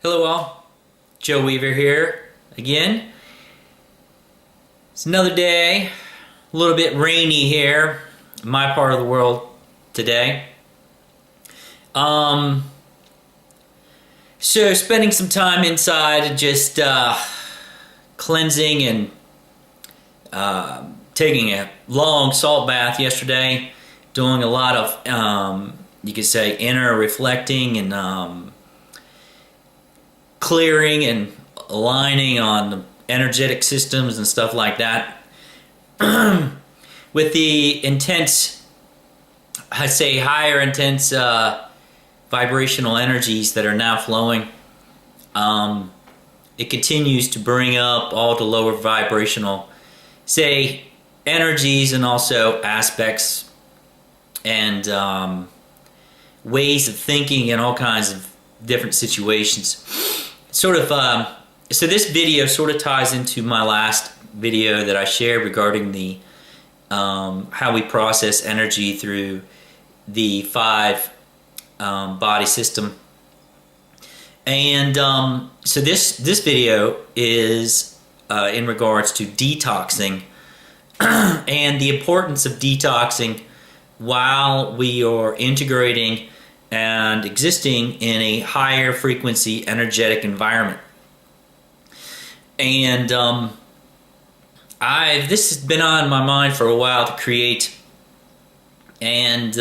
Hello all, Joe Weaver here again. It's another day, a little bit rainy here in my part of the world today. So spending some time inside, just cleansing and taking a long salt bath yesterday, doing a lot of, you could say, inner reflecting and clearing and aligning on the energetic systems and stuff like that. With the intense, I'd say higher intense vibrational energies that are now flowing, it continues to bring up all the lower vibrational, say, energies and also aspects and ways of thinking in all kinds of different situations. So this video sort of ties into my last video that I shared regarding the how we process energy through the 5 body system. And so this video is in regards to detoxing and the importance of detoxing while we are integrating and existing in a higher frequency energetic environment. And this has been on my mind for a while to create. And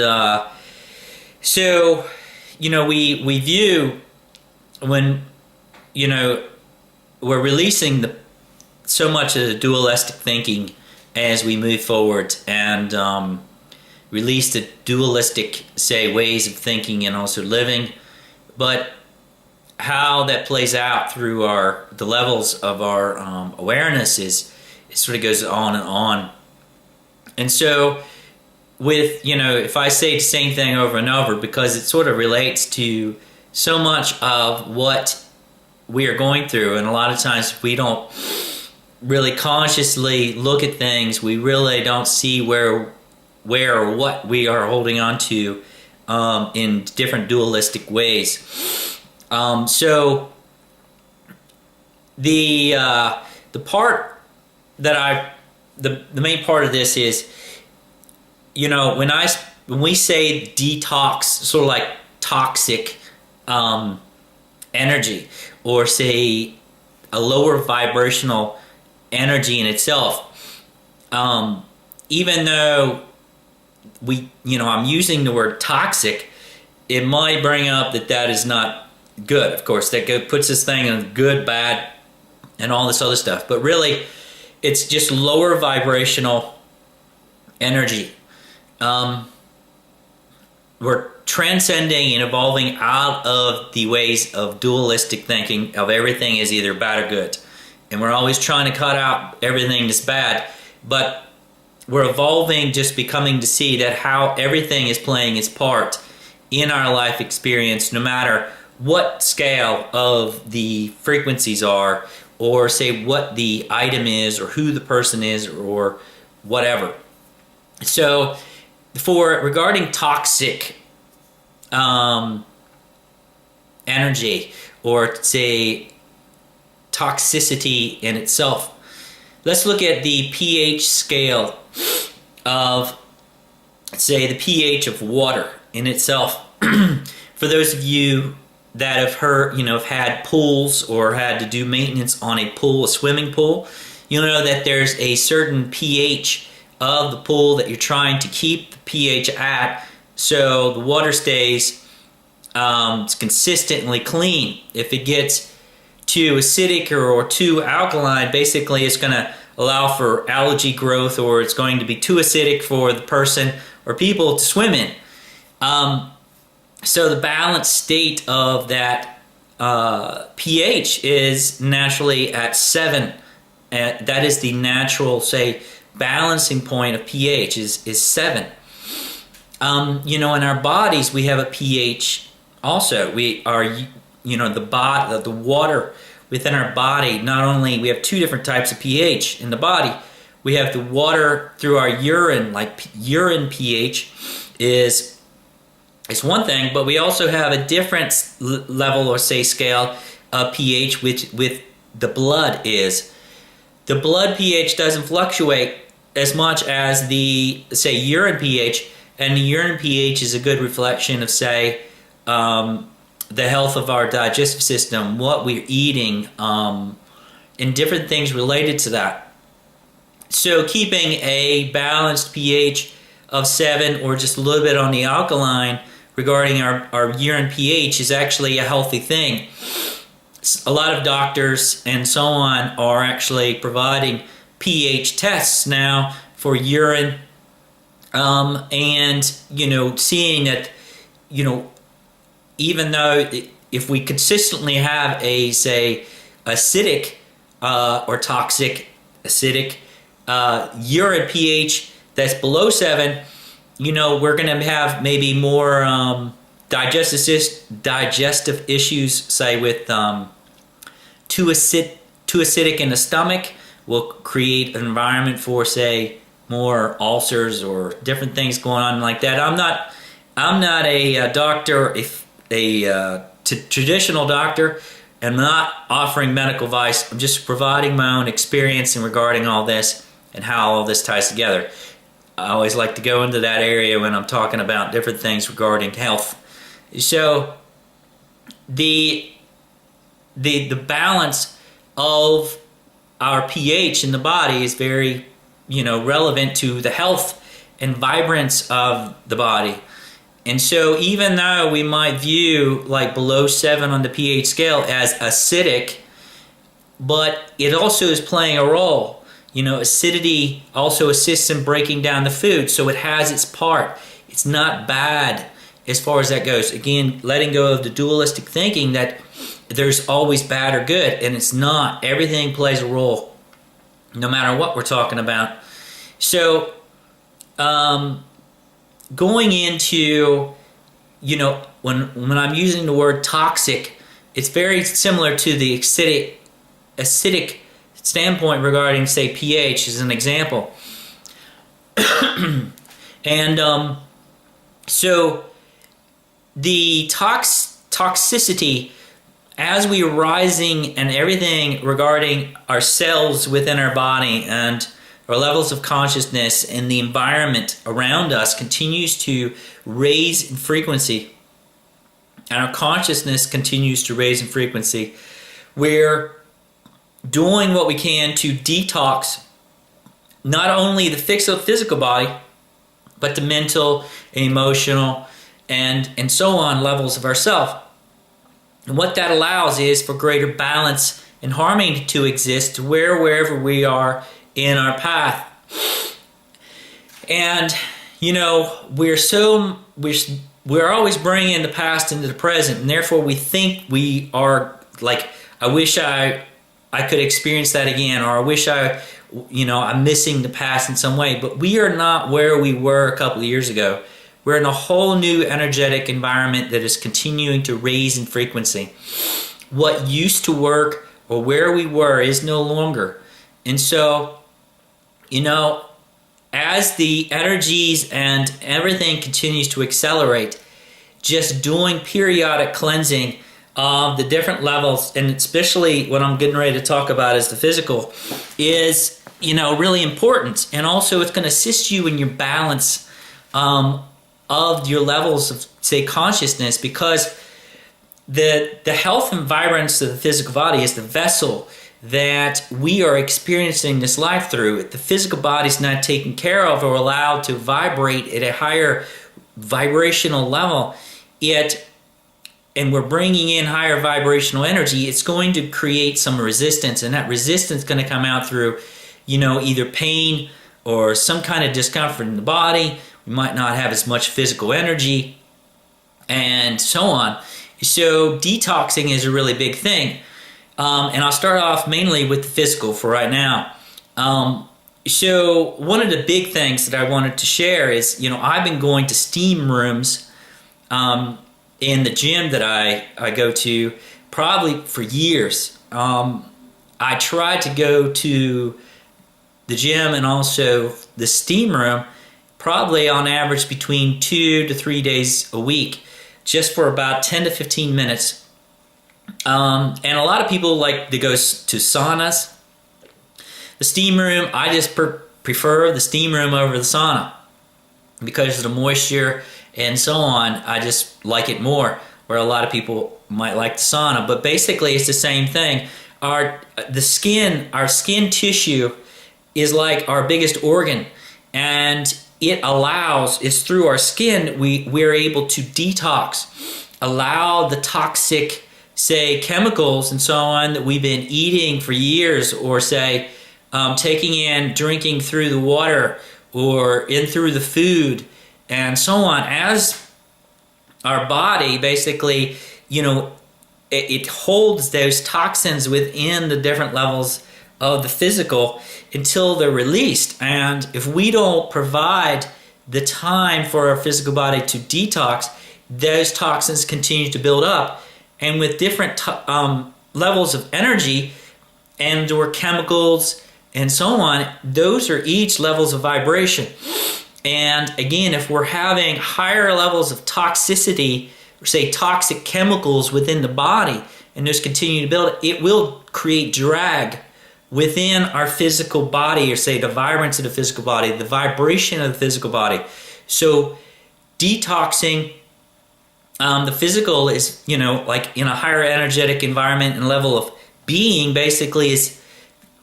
so, you know, we view when, you know, we're releasing so much of the dualistic thinking as we move forward and release the dualistic, say, ways of thinking and also living, but how that plays out through the levels of our awareness it sort of goes on and on. And so with, you know, if I say the same thing over and over, because it sort of relates to so much of what we are going through, and a lot of times if we don't really consciously look at things, we really don't see where or what we are holding on to in different dualistic ways. So the part that the main part of this is, you know, when we say detox, sort of like toxic energy, or say a lower vibrational energy in itself, even though I'm using the word toxic, it might bring up that is not good. Of course, that puts this thing in good, bad, and all this other stuff. But really, it's just lower vibrational energy. We're transcending and evolving out of the ways of dualistic thinking of everything is either bad or good. And we're always trying to cut out everything that's bad. But we're evolving, just becoming to see that how everything is playing its part in our life experience, no matter what scale of the frequencies are, or say what the item is, or who the person is, or whatever. So regarding toxic energy, or say toxicity in itself, let's look at the pH scale of, say, the pH of water in itself. For those of you that have heard, have had pools or had to do maintenance on a pool, a swimming pool, you'll know that there's a certain pH of the pool that you're trying to keep the pH at, so the water stays consistently clean. If it gets too acidic or too alkaline, basically it's going to allow for algae growth, or it's going to be too acidic for the person or people to swim in. So the balanced state of that pH is naturally at 7. That is the natural, say, balancing point of pH is 7. In our bodies we have a pH also. We are, the water within our body, not only we have 2 different types of pH in the body. We have the water through our urine, like urine pH is one thing, but we also have a different level, or say scale, pH with the blood is. The blood pH doesn't fluctuate as much as the, say, urine pH, and the urine pH is a good reflection of, say, the health of our digestive system, what we're eating, and different things related to that. So keeping a balanced pH of 7 or just a little bit on the alkaline regarding our urine pH is actually a healthy thing. A lot of doctors and so on are actually providing pH tests now for urine, and seeing that even though if we consistently have a, say, acidic or toxic acidic urine pH that's below 7, we're going to have maybe more digestive issues, say with too acidic in the stomach will create an environment for, say, more ulcers or different things going on like that. I'm not a doctor, traditional doctor. I'm not offering medical advice. I'm just providing my own experience in regarding all this and how all this ties together. I always like to go into that area when I'm talking about different things regarding health. So the balance of our pH in the body is very relevant to the health and vibrance of the body. And so even though we might view like below 7 on the pH scale as acidic, but it also is playing a role. Acidity also assists in breaking down the food, so it has its part. It's not bad as far as that goes. Again, letting go of the dualistic thinking that there's always bad or good, and it's not. Everything plays a role, no matter what we're talking about. So, going into, when I'm using the word toxic, it's very similar to the acidic standpoint regarding, say, pH as an example. And so the toxicity, as we are rising and everything regarding our cells within our body and our levels of consciousness and the environment around us continues to raise in frequency, and our consciousness continues to raise in frequency, we're doing what we can to detox not only the physical body, but the mental, emotional, and so on levels of ourself. And what that allows is for greater balance and harmony to exist wherever we are in our path. And we're always bringing the past into the present, and therefore we think we are like, I wish I could experience that again, or I wish I'm missing the past in some way. But we are not where we were a couple of years ago. We're in a whole new energetic environment that is continuing to raise in frequency. What used to work or where we were is no longer. And so, as the energies and everything continues to accelerate, just doing periodic cleansing of the different levels, and especially what I'm getting ready to talk about is the physical, is really important. And also it's going to assist you in your balance of your levels of, say, consciousness, because the health and vibrance of the physical body is the vessel that we are experiencing this life through. If the physical body is not taken care of or allowed to vibrate at a higher vibrational level, and we're bringing in higher vibrational energy, it's going to create some resistance, and that resistance is going to come out through, either pain or some kind of discomfort in the body. We might not have as much physical energy, and so on. So detoxing is a really big thing. And I'll start off mainly with the physical for right now. So one of the big things that I wanted to share is, I've been going to steam rooms in the gym that I go to probably for years. I try to go to the gym and also the steam room probably on average between 2 to 3 days a week, just for about 10 to 15 minutes. And a lot of people like to go to saunas. The steam room, I just prefer the steam room over the sauna because of the moisture and so on. I just like it more, where a lot of people might like the sauna. But basically, it's the same thing. Our skin tissue is like our biggest organ, and it's through our skin we're able to detox, allow the toxic, say, chemicals and so on that we've been eating for years, or say drinking through the water or in through the food and so on. As our body basically, it holds those toxins within the different levels of the physical until they're released. And if we don't provide the time for our physical body to detox, those toxins continue to build up. And with different levels of energy and or chemicals and so on, those are each levels of vibration. And again, if we're having higher levels of toxicity, or say toxic chemicals within the body, and those continue to build, it will create drag within our physical body, or say the vibrance of the physical body, the vibration of the physical body. So detoxing the physical is, like in a higher energetic environment and level of being, basically is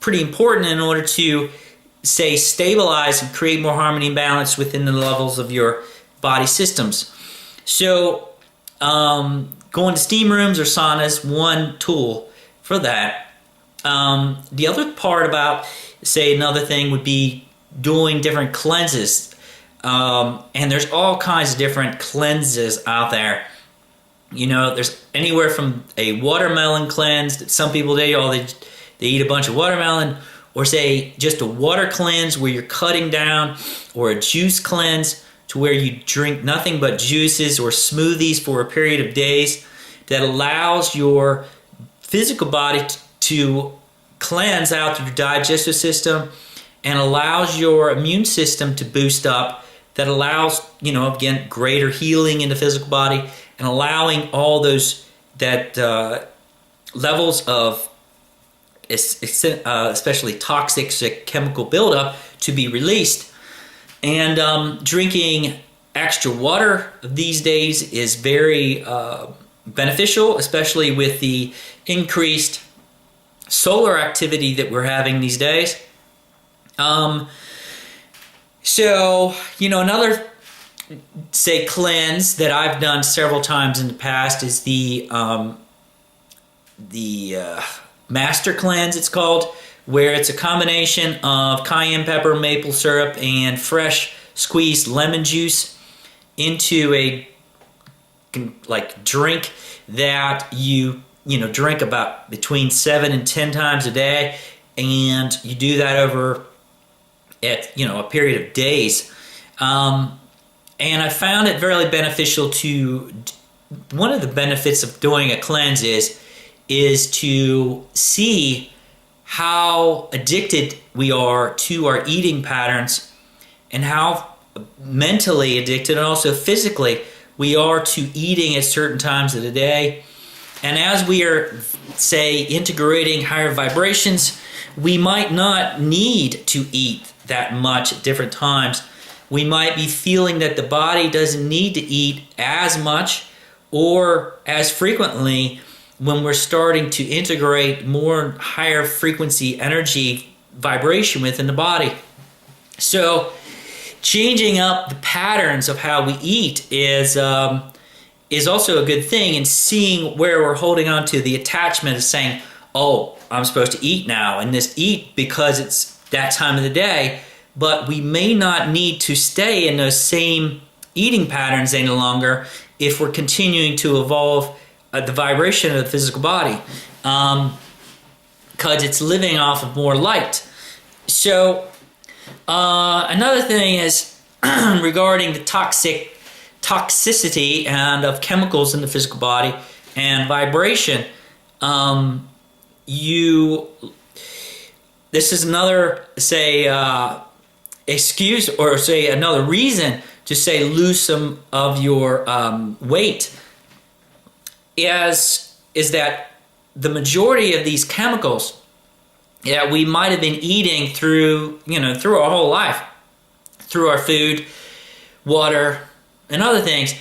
pretty important in order to, say, stabilize and create more harmony and balance within the levels of your body systems. So going to steam rooms or saunas, one tool for that. The other part about, say, another thing would be doing different cleanses. And there's all kinds of different cleanses out there. There's anywhere from a watermelon cleanse that some people do. They eat a bunch of watermelon, or say just a water cleanse where you're cutting down, or a juice cleanse to where you drink nothing but juices or smoothies for a period of days, that allows your physical body to cleanse out your digestive system and allows your immune system to boost up, that allows, again, greater healing in the physical body, and allowing all those levels of especially toxic chemical buildup to be released. And drinking extra water these days is very beneficial, especially with the increased solar activity that we're having these days. So, another, say, cleanse that I've done several times in the past is the Master Cleanse, it's called, where it's a combination of cayenne pepper, maple syrup, and fresh squeezed lemon juice into a drink that you drink about between 7 and 10 times a day, and you do that over at a period of days. And I found it very beneficial to. One of the benefits of doing a cleanse is to see how addicted we are to our eating patterns, and how mentally addicted and also physically we are to eating at certain times of the day. And as we are, say, integrating higher vibrations, we might not need to eat that much at different times. We might be feeling that the body doesn't need to eat as much or as frequently when we're starting to integrate more higher frequency energy vibration within the body. So changing up the patterns of how we eat is also a good thing, and seeing where we're holding on to the attachment of saying, oh, I'm supposed to eat now, and this eat because it's that time of the day, but we may not need to stay in those same eating patterns any longer if we're continuing to evolve the vibration of the physical body, because it's living off of more light. So another thing is regarding the toxicity and of chemicals in the physical body and vibration. This is another, say, excuse, or say another reason to, say, lose some of your weight is that the majority of these chemicals that we might have been eating through, through our whole life, through our food, water, and other things,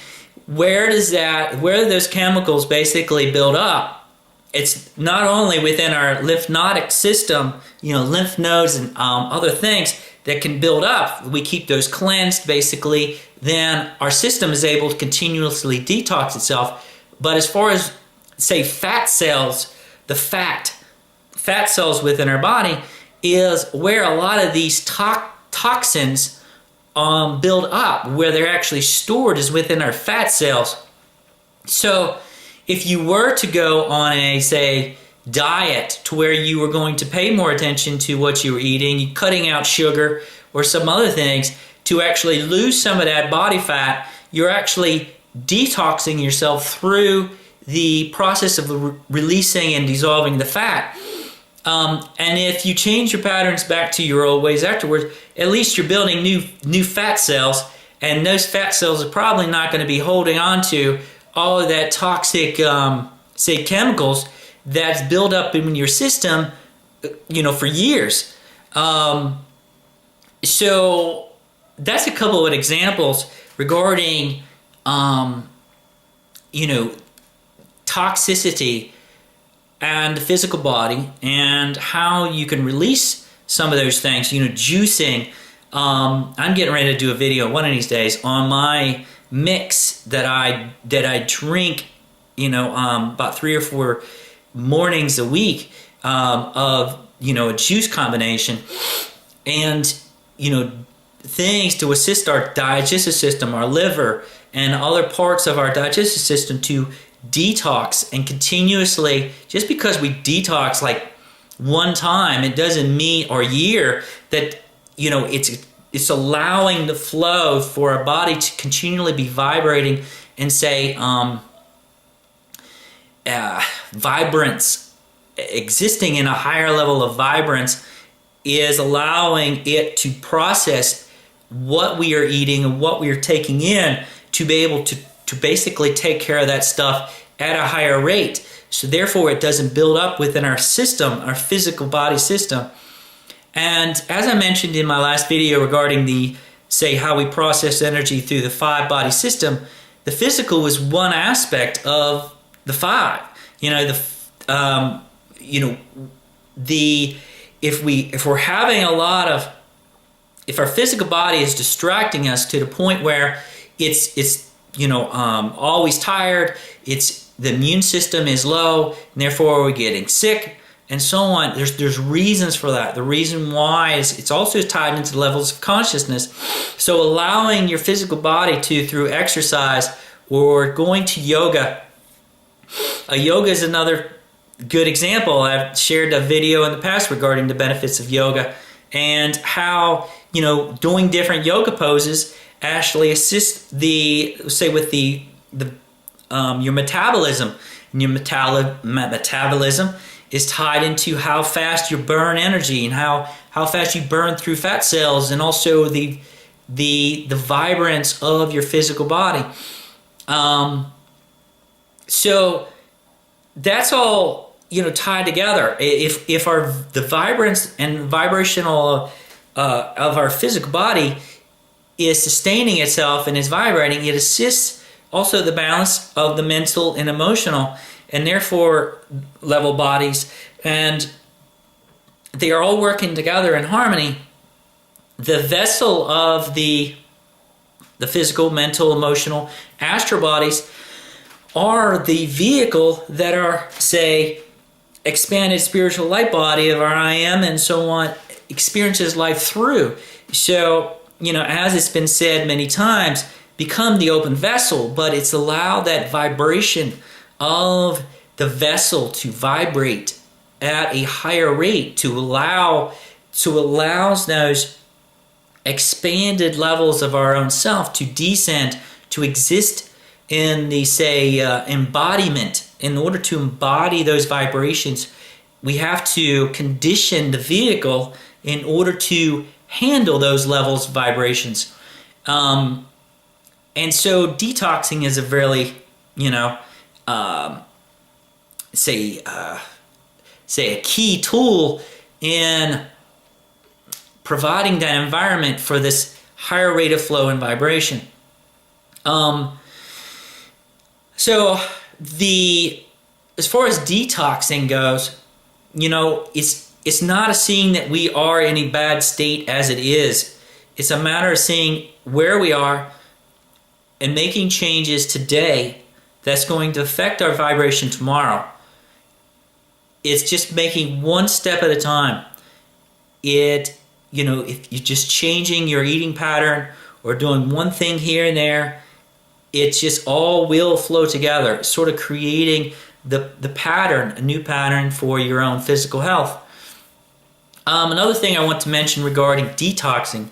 where do those chemicals basically build up? It's not only within our lymphatic system, lymph nodes and other things that can build up. We keep those cleansed, basically, then our system is able to continuously detox itself. But as far as, say, fat cells, the fat cells within our body is where a lot of these toxins build up, where they're actually stored is within our fat cells. So if you were to go on a, say, diet to where you were going to pay more attention to what you were eating, cutting out sugar or some other things to actually lose some of that body fat, you're actually detoxing yourself through the process of releasing and dissolving the fat. And if you change your patterns back to your old ways afterwards, at least you're building new fat cells, and those fat cells are probably not going to be holding on to all of that toxic, say, chemicals that's built up in your system, for years. So that's a couple of examples regarding, toxicity and the physical body and how you can release some of those things. Juicing. I'm getting ready to do a video one of these days on my mix that I drink, about 3 or 4 mornings a week of, a juice combination, and, things to assist our digestive system, our liver, and other parts of our digestive system to detox and continuously. Just because we detox like one time, it doesn't mean, or year, that, it's allowing the flow for our body to continually be vibrating and, say, vibrance, existing in a higher level of vibrance, is allowing it to process what we are eating and what we are taking in to be able to basically take care of that stuff at a higher rate. So therefore it doesn't build up within our system, our physical body system. And as I mentioned in my last video regarding how we process energy through the 5 body system, the physical is one aspect of the 5. If our physical body is distracting us to the point where it's always tired, the immune system is low, and therefore we're getting sick, and so on. There's reasons for that. The reason why is it's also tied into levels of consciousness. So allowing your physical body to, through exercise or going to yoga. Yoga is another good example. I've shared a video in the past regarding the benefits of yoga and how, doing different yoga poses actually assist with your metabolism. And your metabolism is tied into how fast you burn energy and how fast you burn through fat cells, and also the vibrance of your physical body. So that's all tied together. If the vibrance and vibrational of our physical body is sustaining itself and is vibrating, it assists also the balance of the mental and emotional, and therefore level bodies, and they are all working together in harmony. The vessel of the physical, mental, emotional, astral bodies are the vehicle that our, say, expanded spiritual light body of our I am and so on experiences life through. So, as it's been said many times, become the open vessel, but it's allowed that vibration of the vessel to vibrate at a higher rate to allow those expanded levels of our own self to descend, to exist in the, say, embodiment. In order to embody those vibrations, we have to condition the vehicle in order to handle those levels of vibrations. And so detoxing is a really, say a key tool in providing that environment for this higher rate of flow and vibration. So as far as detoxing goes, it's not a seeing that we are in a bad state as it is. It's a matter of seeing where we are and making changes today that's going to affect our vibration tomorrow. It's just making one step at a time. If you're just changing your eating pattern or doing one thing here and there, it's just all will flow together, sort of creating the pattern, a new pattern for your own physical health. Another thing I want to mention regarding detoxing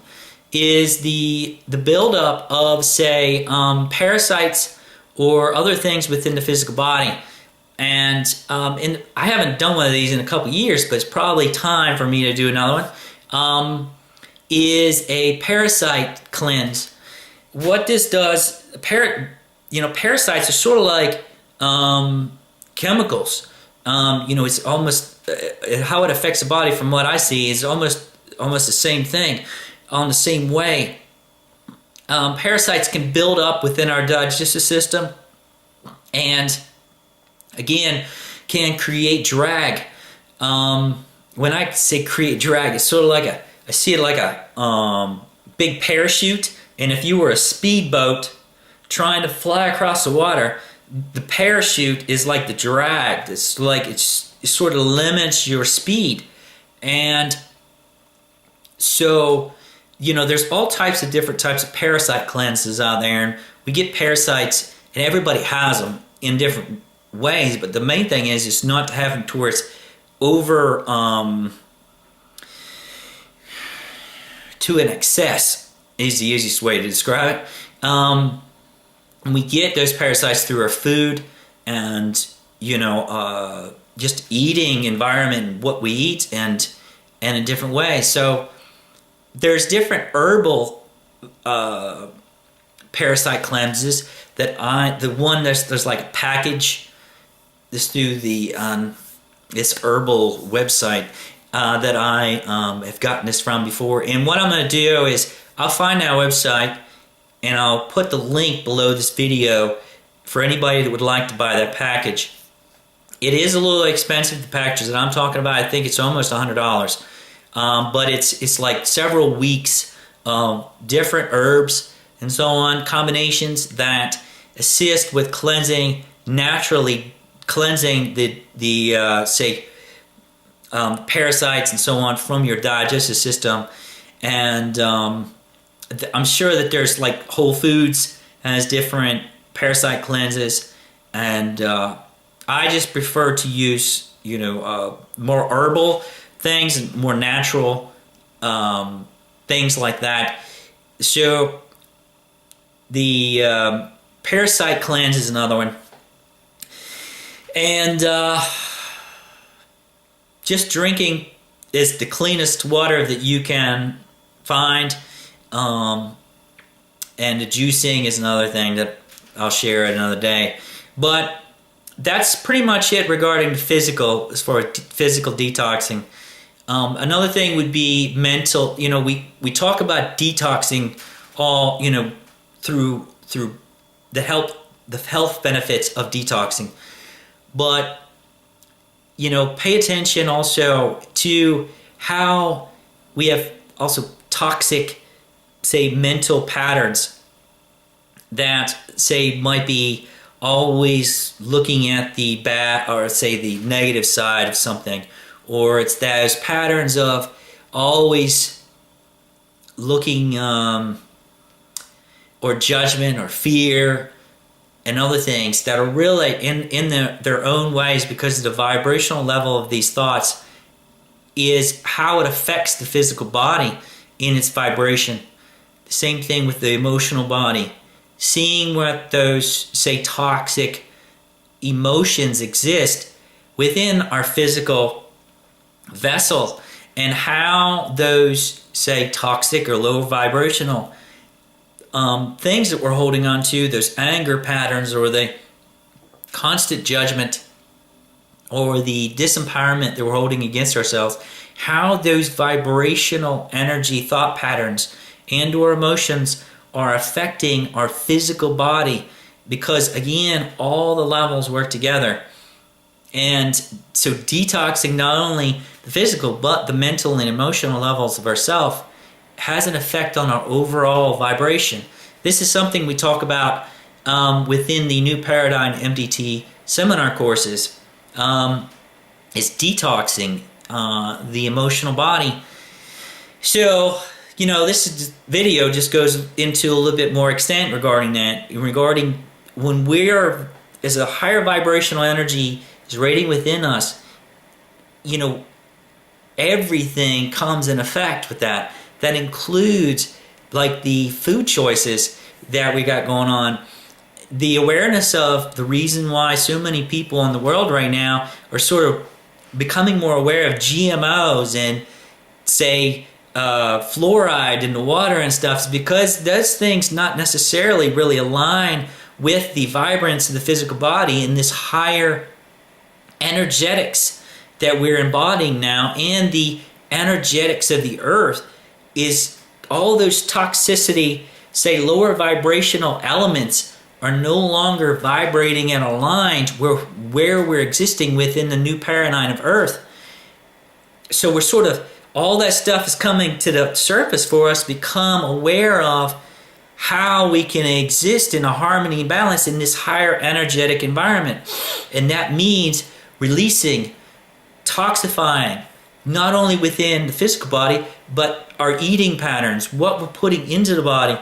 is the buildup of, say, parasites or other things within the physical body. And I haven't done one of these in a couple years, but it's probably time for me to do another one. Is a parasite cleanse. What this does, parasites are sort of like chemicals. It's almost how it affects the body. From what I see, is almost the same thing, on the same way. Parasites can build up within our digestive system, and again, can create drag. When I say create drag, it's sort of like I see it like a big parachute. And if you were a speedboat trying to fly across the water, the parachute is like the drag. It's like it sort of limits your speed. And so, there's all types of different types of parasite cleanses out there. And we get parasites, and everybody has them in different ways. But the main thing is not to have them towards over to an excess is the easiest way to describe it. And we get those parasites through our food and just eating environment, what we eat, and in different ways. So there's different herbal parasite cleanses that there's like a package. This through this Herbal website that I have gotten this from before. And what I'm going to do is I'll find that website and I'll put the link below this video for anybody that would like to buy that package. It is a little expensive, the packages that I'm talking about. I think it's almost $100. But it's like several weeks of different herbs and so on, combinations that assist with naturally cleansing the parasites and so on from your digestive system. And I'm sure that there's like Whole Foods has different parasite cleanses, and I just prefer to use more herbal things and more natural things like that. So the Parasite Cleanse is another one. And just drinking is the cleanest water that you can find. And the juicing is another thing that I'll share another day. But that's pretty much it regarding the physical, as far as physical detoxing. Another thing would be mental. We talk about detoxing all, through the health benefits of detoxing. But, pay attention also to how we have also toxic, say, mental patterns that, say, might be always looking at the bad, or say the negative side of something, or it's those patterns of always looking or judgment or fear and other things that are really in their own ways, because the vibrational level of these thoughts is how it affects the physical body in its vibration. The same thing with the emotional body. Seeing what those, say, toxic emotions exist within our physical vessel, and how those, say, toxic or low vibrational things that we're holding on to, those anger patterns or the constant judgment or the disempowerment that we're holding against ourselves, how those vibrational energy thought patterns and or emotions are affecting our physical body, because again, all the levels work together. And so detoxing not only the physical but the mental and emotional levels of ourself has an effect on our overall vibration. This is something we talk about within the New Paradigm MDT seminar courses, is detoxing the emotional body. So, this video just goes into a little bit more extent regarding that, regarding when we're, as a higher vibrational energy is radiating within us, everything comes in effect with that. That includes like the food choices that we got going on. The awareness of the reason why so many people in the world right now are sort of becoming more aware of GMOs and, say, fluoride in the water and stuff, is because those things not necessarily really align with the vibrance of the physical body and this higher energetics that we're embodying now, and the energetics of the earth. Is all those toxicity, say lower vibrational elements, are no longer vibrating and aligned where we're existing within the new paradigm of earth. So we're sort of, all that stuff is coming to the surface for us to become aware of how we can exist in a harmony and balance in this higher energetic environment. And that means releasing, toxifying, not only within the physical body, but our eating patterns, what we're putting into the body,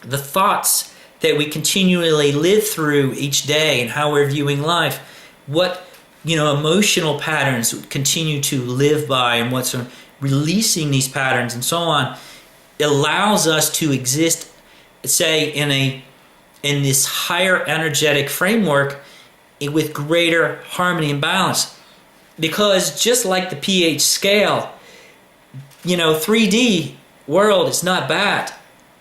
the thoughts that we continually live through each day, and how we're viewing life, what emotional patterns we continue to live by, and what's releasing these patterns and so on. It allows us to exist, say, in this higher energetic framework with greater harmony and balance. Because just like the pH scale, 3D world is not bad.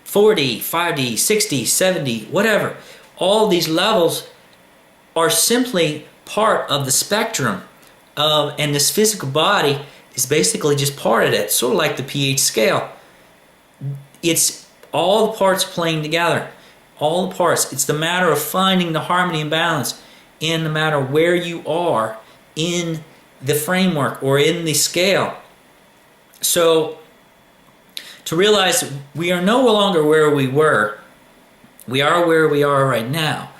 4D, 5D, 6D, 7D, whatever. All these levels are simply part of the spectrum and this physical body is basically just part of it, sort of like the pH scale. It's all the parts playing together, all the parts. It's the matter of finding the harmony and balance in the matter where you are in the framework or in the scale. So to realize we are no longer where we were, we are where we are right now,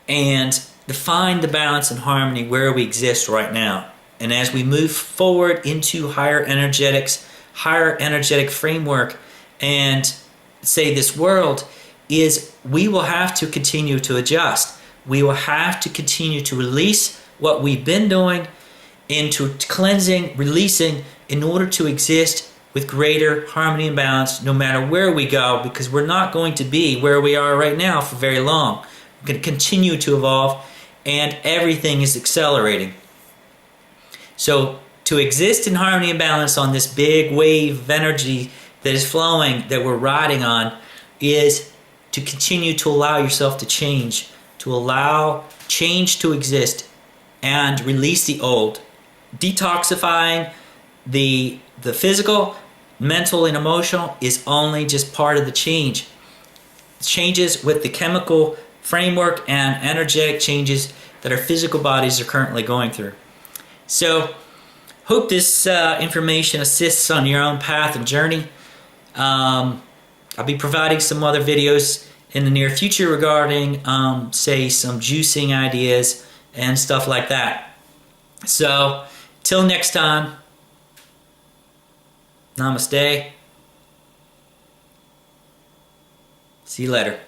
and to find the balance and harmony where we exist right now. And as we move forward into higher energetics, higher energetic framework, and say this world, is we will have to continue to adjust. We will have to continue to release what we've been doing into cleansing, releasing, in order to exist with greater harmony and balance no matter where we go, because we're not going to be where we are right now for very long. We're going to continue to evolve, and everything is accelerating. So to exist in harmony and balance on this big wave of energy that is flowing, that we're riding on, is to continue to allow yourself to change, to allow change to exist, and release the old. Detoxifying the physical, mental, and emotional is only just part of the change. Changes with the chemical framework and energetic changes that our physical bodies are currently going through. So, hope this information assists on your own path and journey. I'll be providing some other videos in the near future regarding, say, some juicing ideas and stuff like that. So, till next time, namaste. See you later.